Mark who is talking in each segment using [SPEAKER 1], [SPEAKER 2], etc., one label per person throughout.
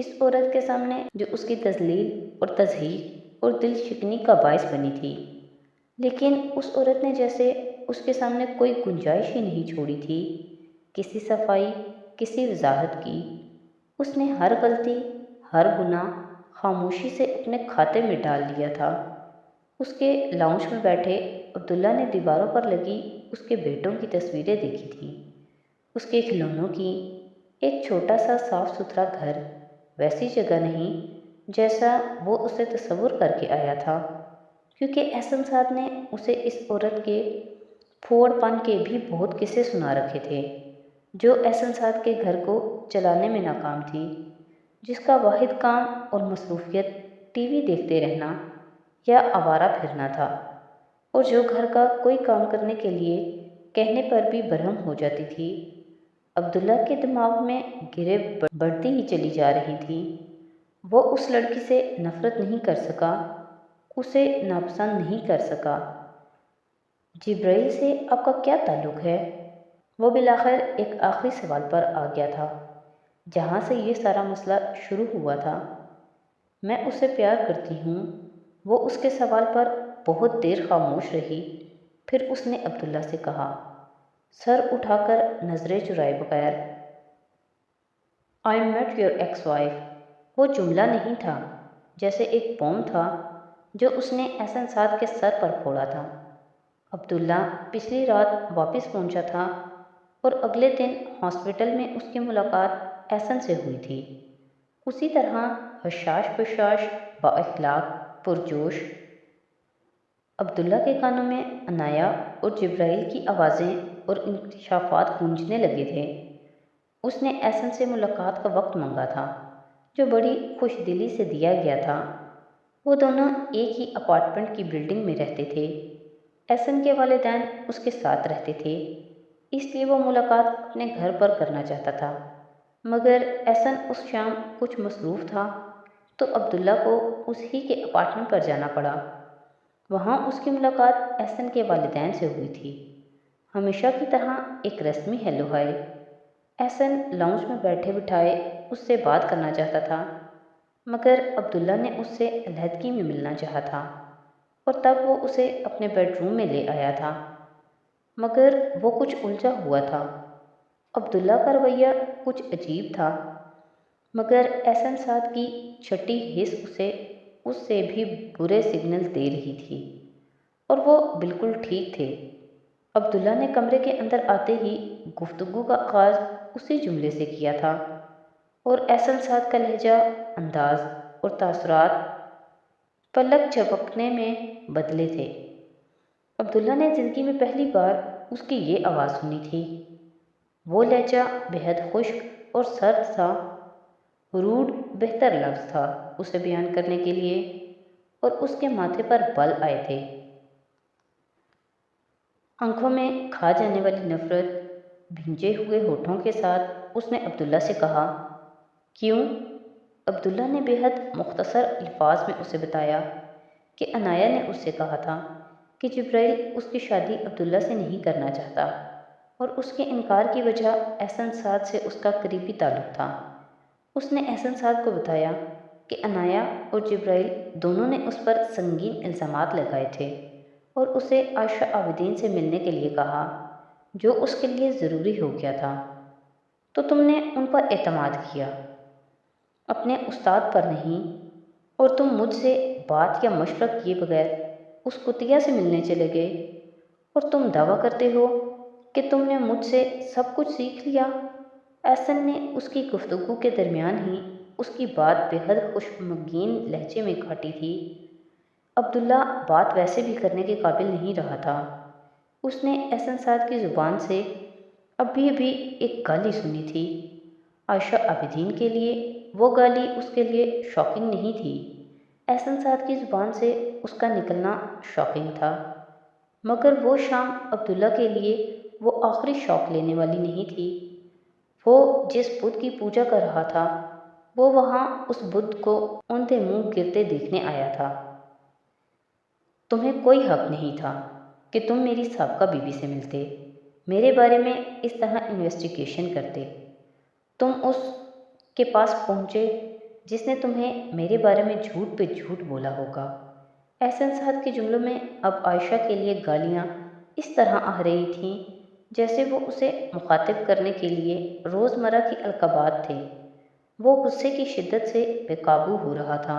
[SPEAKER 1] اس عورت کے سامنے جو اس کی تذلیل اور تضحیک اور دل شکنی کا باعث بنی تھی، لیکن اس عورت نے جیسے اس کے سامنے کوئی گنجائش ہی نہیں چھوڑی تھی کسی صفائی، کسی وضاحت کی۔ اس نے ہر غلطی، ہر گناہ خاموشی سے اپنے کھاتے میں ڈال لیا تھا۔ اس کے لاؤنج میں بیٹھے عبداللہ نے دیواروں پر لگی اس کے بیٹوں کی تصویریں دیکھی تھیں، اس کے کھلونوں کی۔ ایک چھوٹا سا صاف ستھرا گھر ویسی جگہ نہیں جیسا وہ اسے تصور کر کے آیا تھا، کیونکہ احسن سعد نے اسے اس عورت کے پھوڑ پن کے بھی بہت قصے سنا رکھے تھے، جو احسن سعد کے گھر کو چلانے میں ناکام تھی، جس کا واحد کام اور مصروفیت ٹی وی دیکھتے رہنا یا آوارہ پھرنا تھا، اور جو گھر کا کوئی کام کرنے کے لیے کہنے پر بھی برہم ہو جاتی تھی۔ عبداللہ کے دماغ میں گرے بڑھتی ہی چلی جا رہی تھی۔ وہ اس لڑکی سے نفرت نہیں کر سکا، اسے ناپسند نہیں کر سکا۔ جبرائیل سے آپ کا کیا تعلق ہے؟ وہ بالآخر ایک آخری سوال پر آ گیا تھا، جہاں سے یہ سارا مسئلہ شروع ہوا تھا۔ میں اسے پیار کرتی ہوں۔ وہ اس کے سوال پر بہت دیر خاموش رہی، پھر اس نے عبداللہ سے کہا، سر اٹھا کر نظریں چرائے بغیر، I met your ex-wife۔ وہ جملہ نہیں تھا، جیسے ایک بوم تھا جو اس نے احسن سعد کے سر پر پھوڑا تھا۔ عبداللہ پچھلی رات واپس پہنچا تھا اور اگلے دن ہاسپٹل میں اس کی ملاقات احسن سے ہوئی تھی، اسی طرح حشاش بشاش، با اخلاق، پرجوش۔ عبداللہ کے کانوں میں عنایا اور جبرائیل کی آوازیں اور انکشافات گونجنے لگے تھے۔ اس نے احسن سے ملاقات کا وقت مانگا تھا، جو بڑی خوش دلی سے دیا گیا تھا۔ وہ دونوں ایک ہی اپارٹمنٹ کی بلڈنگ میں رہتے تھے۔ احسن کے والدین اس کے ساتھ رہتے تھے، اس لیے وہ ملاقات اپنے گھر پر کرنا چاہتا تھا، مگر احسن اس شام کچھ مصروف تھا تو عبداللہ کو اس ہی کے اپارٹمنٹ پر جانا پڑا۔ وہاں اس کی ملاقات احسن کے والدین سے ہوئی تھی، ہمیشہ کی طرح ایک رسمی ہیلو ہائے۔ احسن لاؤنج میں بیٹھے بٹھائے اس سے بات کرنا چاہتا تھا، مگر عبداللہ نے اس سے علیحدگی میں ملنا چاہا تھا، اور تب وہ اسے اپنے بیڈ روم میں لے آیا تھا، مگر وہ کچھ الجھا ہوا تھا۔ عبداللہ کا رویہ کچھ عجیب تھا، مگر احسن سعد کی چھٹی حس اسے اس سے بھی برے سگنل دے رہی تھی، اور وہ بالکل ٹھیک تھے۔ عبداللہ نے کمرے کے اندر آتے ہی گفتگو کا آغاز اسی جملے سے کیا تھا، اور احسن سعد کا لہجہ، انداز اور تاثرات پلک جھپکنے میں بدلے تھے۔ عبداللہ نے زندگی میں پہلی بار اس کی یہ آواز سنی تھی۔ وہ لہجہ بےحد خشک اور سرد تھا، روڈ بہتر لفظ تھا اسے بیان کرنے کے لیے، اور اس کے ماتھے پر بل آئے تھے۔ آنکھوں میں کھا جانے والی نفرت بھیجے ہوئے ہونٹوں کے ساتھ اس نے عبداللہ سے کہا، کیوں؟ عبداللہ نے بے حد مختصر الفاظ میں اسے بتایا کہ عنایا نے اس سے کہا تھا کہ جبرائیل اس کی شادی عبداللہ سے نہیں کرنا چاہتا، اور اس کے انکار کی وجہ احسن سعد سے اس کا قریبی تعلق تھا۔ اس نے احسن سعد کو بتایا کہ عنایا اور جبرائیل دونوں نے اس پر سنگین الزامات لگائے تھے اور اسے عائشہ عابدین سے ملنے کے لیے کہا، جو اس کے لیے ضروری ہو گیا تھا، تو تم نے ان پر اعتماد کیا، اپنے استاد پر نہیں، اور تم مجھ سے بات یا مشورہ کیے بغیر اس کتیا سے ملنے چلے گئے، اور تم دعویٰ کرتے ہو کہ تم نے مجھ سے سب کچھ سیکھ لیا۔ احسن نے اس کی گفتگو کے درمیان ہی اس کی بات بے حد خشمگین لہجے میں کاٹی تھی۔ عبداللہ بات ویسے بھی کرنے کے قابل نہیں رہا تھا۔ اس نے احسن سعد کی زبان سے ابھی ایک گالی سنی تھی۔ عائشہ عابدین کے لیے وہ گالی اس کے لیے شاکنگ نہیں تھی، احسن سعد کی زبان سے اس کا نکلنا شاکنگ تھا، مگر وہ شام عبداللہ کے لیے وہ آخری شوق لینے والی نہیں تھی۔ وہ جس بت کی پوجا کر رہا تھا، وہ وہاں اس بت کو اوندھے منہ گرتے دیکھنے آیا تھا۔ تمہیں کوئی حق نہیں تھا کہ تم میری سابقہ بیوی سے ملتے، میرے بارے میں اس طرح انویسٹیگیشن کرتے۔ تم اس کے پاس پہنچے جس نے تمہیں میرے بارے میں جھوٹ پہ جھوٹ بولا ہوگا۔ احسن سعد کے جملوں میں اب عائشہ کے لیے گالیاں اس طرح آ رہی تھیں جیسے وہ اسے مخاطب کرنے کے لیے روزمرہ کی القابات تھے۔ وہ غصے کی شدت سے بے قابو ہو رہا تھا۔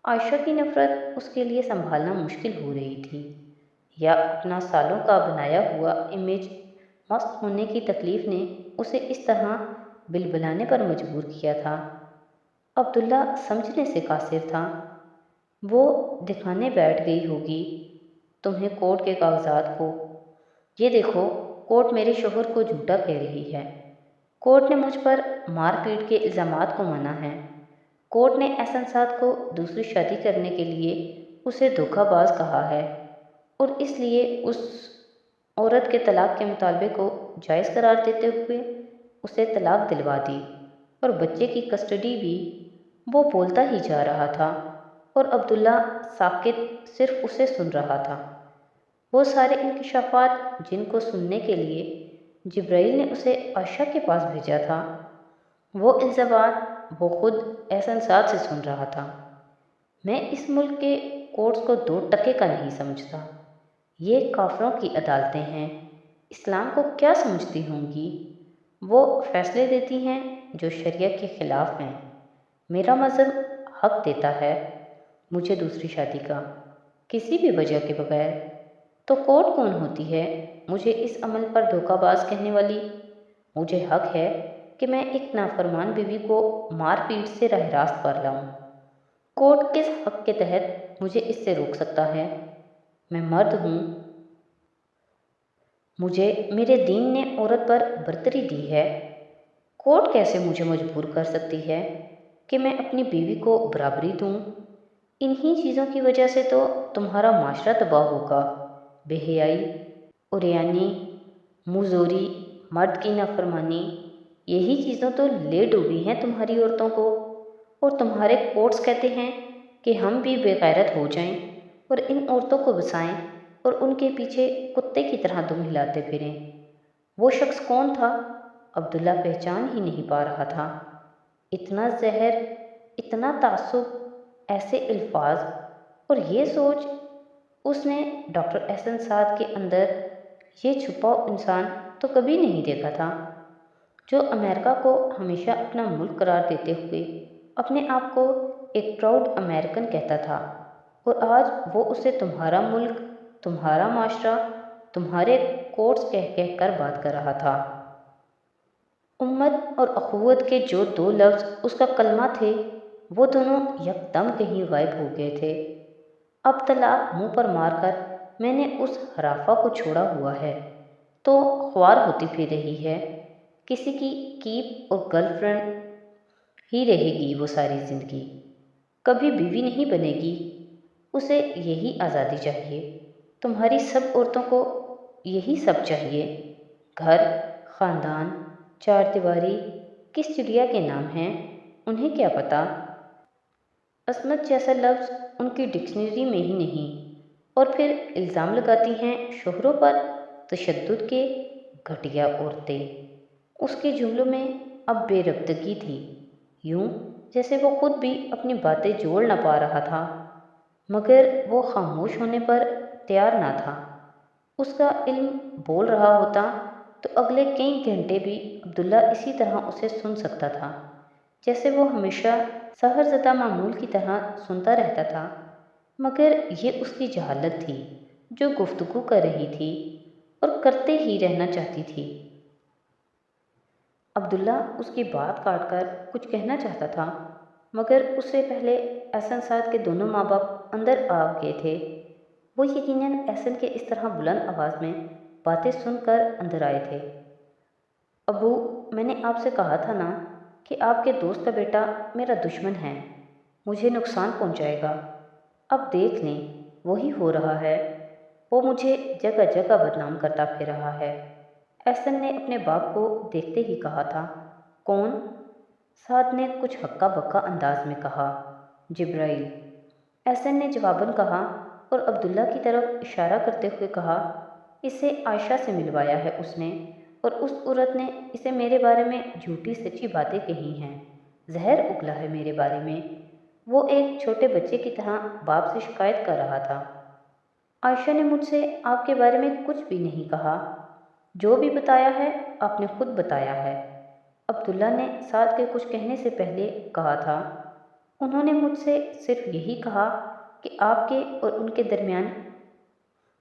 [SPEAKER 1] عائشہ کی نفرت اس کے لیے سنبھالنا مشکل ہو رہی تھی، یا اپنا سالوں کا بنایا ہوا امیج مست ہونے کی تکلیف نے اسے اس طرح بلبلانے پر مجبور کیا تھا۔ عبداللہ سمجھنے سے قاصر تھا۔ وہ دکھانے بیٹھ گئی ہوگی تمہیں کورٹ کے کاغذات کو۔ یہ دیکھو، کورٹ میرے شوہر کو جھوٹا کہہ رہی ہے۔ کورٹ نے مجھ پر مار پیٹ کے الزامات کو مانا ہے۔ کورٹ نے احسن سعد کو دوسری شادی کرنے کے لیے اسے دھوکہ باز کہا ہے، اور اس لیے اس عورت کے طلاق کے مطالبے کو جائز قرار دیتے ہوئے اسے طلاق دلوا دی، اور بچے کی کسٹڈی بھی۔ وہ بولتا ہی جا رہا تھا اور عبداللہ ساکت صرف اسے سن رہا تھا۔ وہ سارے انکشافات جن کو سننے کے لیے جبرائیل نے اسے عائشہ کے پاس بھیجا تھا، وہ الزامات وہ خود احسن سعد سے سن رہا تھا۔ میں اس ملک کے کورٹس کو 2 ٹکے کا نہیں سمجھتا۔ یہ کافروں کی عدالتیں ہیں۔ اسلام کو کیا سمجھتی ہوں گی؟ وہ فیصلے دیتی ہیں جو شریعت کے خلاف ہیں۔ میرا مذہب حق دیتا ہے مجھے دوسری شادی کا، کسی بھی وجہ کے بغیر۔ تو کورٹ کون ہوتی ہے مجھے اس عمل پر دھوکہ باز کہنے والی؟ مجھے حق ہے کہ میں ایک نافرمان بیوی کو مار پیٹ سے راہ راست پر لاؤں۔ کورٹ کس حق کے تحت مجھے اس سے روک سکتا ہے؟ میں مرد ہوں، مجھے میرے دین نے عورت پر برتری دی ہے۔ کورٹ کیسے مجھے مجبور کر سکتی ہے کہ میں اپنی بیوی کو برابری دوں؟ انہی چیزوں کی وجہ سے تو تمہارا معاشرہ تباہ ہوگا۔ بے حیائی، عریانی، مزوری، مرد کی نافرمانی، یہی چیزوں تو لے ڈوبی ہیں تمہاری عورتوں کو، اور تمہارے کورٹس کہتے ہیں کہ ہم بھی بے غیرت ہو جائیں اور ان عورتوں کو بسائیں اور ان کے پیچھے کتے کی طرح دم ہلاتے پھریں۔ وہ شخص کون تھا؟ عبداللہ پہچان ہی نہیں پا رہا تھا۔ اتنا زہر، اتنا تعصب، ایسے الفاظ، اور یہ سوچ اس نے ڈاکٹر احسن سعد کے اندر یہ چھپا انسان تو کبھی نہیں دیکھا تھا، جو امریکہ کو ہمیشہ اپنا ملک قرار دیتے ہوئے اپنے آپ کو ایک پراؤڈ امریکن کہتا تھا، اور آج وہ اسے تمہارا ملک، تمہارا معاشرہ، تمہارے کورٹس کہہ کہہ کر بات کر رہا تھا۔ امت اور اخوت کے جو 2 لفظ اس کا کلمہ تھے، وہ دونوں یکدم کہیں غائب ہو گئے تھے۔ اب طلاق منہ پر مار کر میں نے اس ہرافہ کو چھوڑا ہوا ہے تو خوار ہوتی پھر رہی ہے، کسی کی کیپ اور گرل فرینڈ ہی رہے گی وہ ساری زندگی، کبھی بیوی نہیں بنے گی۔ اسے یہی آزادی چاہیے۔ تمہاری سب عورتوں کو یہی سب چاہیے۔ گھر، خاندان، 4 دیواری کس چڑیا کے نام ہیں انہیں کیا پتہ؟ عصمت جیسا لفظ ان کی ڈکشنری میں ہی نہیں، اور پھر الزام لگاتی ہیں شوہروں پر تشدد کے۔ گھٹیا عورتیں۔ اس کے جملوں میں اب بے ربطگی تھی، یوں جیسے وہ خود بھی اپنی باتیں جوڑ نہ پا رہا تھا، مگر وہ خاموش ہونے پر تیار نہ تھا۔ اس کا علم بول رہا ہوتا تو اگلے کئی گھنٹے بھی عبداللہ اسی طرح اسے سن سکتا تھا جیسے وہ ہمیشہ سحر زدہ معمول کی طرح سنتا رہتا تھا، مگر یہ اس کی جہالت تھی جو گفتگو کر رہی تھی اور کرتے ہی رہنا چاہتی تھی۔ عبداللہ اس کی بات کاٹ کر کچھ کہنا چاہتا تھا، مگر اس سے پہلے احسن سعد کے دونوں ماں باپ اندر آ گئے تھے۔ وہ یقیناً احسن کے اس طرح بلند آواز میں باتیں سن کر اندر آئے تھے۔ ابو، میں نے آپ سے کہا تھا نا کہ آپ کے دوست کا بیٹا میرا دشمن ہے، مجھے نقصان پہنچائے گا۔ اب دیکھ لیں وہی ہو رہا ہے، وہ مجھے جگہ جگہ بدنام کرتا پھر رہا ہے۔ احسن نے اپنے باپ کو دیکھتے ہی کہا تھا۔ کون؟ سعد نے کچھ ہکا بکا انداز میں کہا۔ جبرائیل، احسن نے جواباً کہا، اور عبداللہ کی طرف اشارہ کرتے ہوئے کہا، اسے عائشہ سے ملوایا ہے اس نے، اور اس عورت نے اسے میرے بارے میں جھوٹی سچی باتیں کہی ہیں۔ زہر اگلا ہے میرے بارے میں۔ وہ ایک چھوٹے بچے کی طرح باپ سے شکایت کر رہا تھا۔ عائشہ نے مجھ سے آپ کے بارے میں کچھ بھی نہیں کہا۔ جو بھی بتایا ہے آپ نے خود بتایا ہے۔ عبداللہ نے سعد کے کچھ کہنے سے پہلے کہا تھا، انہوں نے مجھ سے صرف یہی کہا کہ آپ کے اور ان کے درمیان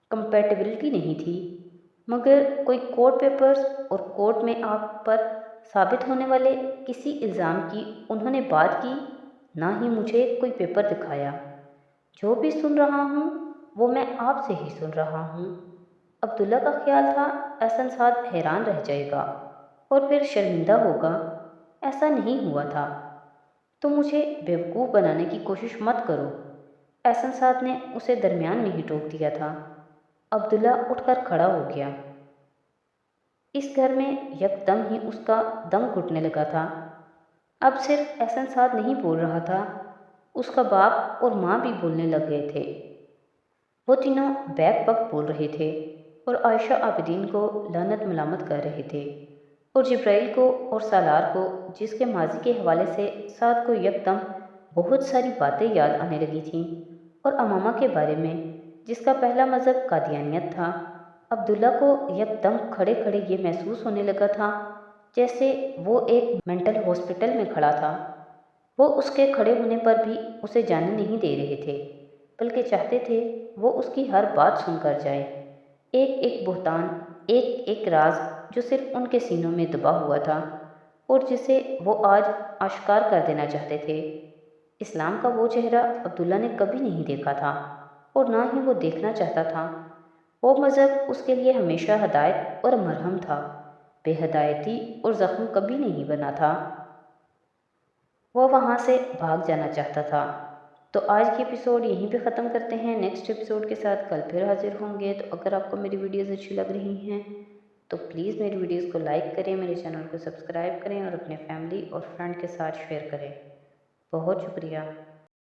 [SPEAKER 1] کمپیٹیبلٹی نہیں تھی، مگر کوئی کورٹ پیپرز اور کورٹ میں آپ پر ثابت ہونے والے کسی الزام کی انہوں نے بات کی، نہ ہی مجھے کوئی پیپر دکھایا۔ جو بھی سن رہا ہوں وہ میں آپ سے ہی سن رہا ہوں۔ عبداللہ کا خیال تھا احسن سعد حیران رہ جائے گا اور پھر شرمندہ ہوگا۔ ایسا نہیں ہوا تھا۔ تو مجھے بیوقوف بنانے کی کوشش مت کرو، احسن سعد نے اسے درمیان میں ہی ٹوک دیا تھا۔ عبداللہ اٹھ کر کھڑا ہو گیا۔ اس گھر میں یکدم ہی اس کا دم گھٹنے لگا تھا۔ اب صرف احسن سعد نہیں بول رہا تھا، اس کا باپ اور ماں بھی بولنے لگ گئے تھے۔ وہ تینوں بیک وقت بول رہے تھے اور عائشہ عابدین کو لعنت ملامت کر رہے تھے، اور جبرائیل کو اور سالار کو، جس کے ماضی کے حوالے سے سعد کو یکدم بہت ساری باتیں یاد آنے لگی تھیں، اور امامہ کے بارے میں، جس کا پہلا مذہب قادیانیت تھا۔ عبداللہ کو یکدم کھڑے کھڑے یہ محسوس ہونے لگا تھا جیسے وہ ایک مینٹل ہاسپٹل میں کھڑا تھا۔ وہ اس کے کھڑے ہونے پر بھی اسے جانے نہیں دے رہے تھے، بلکہ چاہتے تھے وہ اس کی ہر بات سن کر جائے، ایک ایک بہتان، ایک ایک راز جو صرف ان کے سینوں میں دبا ہوا تھا اور جسے وہ آج آشکار کر دینا چاہتے تھے۔ اسلام کا وہ چہرہ عبداللہ نے کبھی نہیں دیکھا تھا اور نہ ہی وہ دیکھنا چاہتا تھا۔ وہ مذہب اس کے لیے ہمیشہ ہدایت اور مرہم تھا، بے ہدایتی اور زخم کبھی نہیں بنا تھا۔ وہ وہاں سے بھاگ جانا چاہتا تھا۔ تو آج کی ایپیسوڈ یہیں پہ ختم کرتے ہیں۔ نیکسٹ ایپیسوڈ کے ساتھ کل پھر حاضر ہوں گے۔ تو اگر آپ کو میری ویڈیوز اچھی لگ رہی ہیں تو پلیز میری ویڈیوز کو لائک کریں، میرے چینل کو سبسکرائب کریں اور اپنے فیملی اور فرینڈ کے ساتھ شیئر کریں۔ بہت شکریہ۔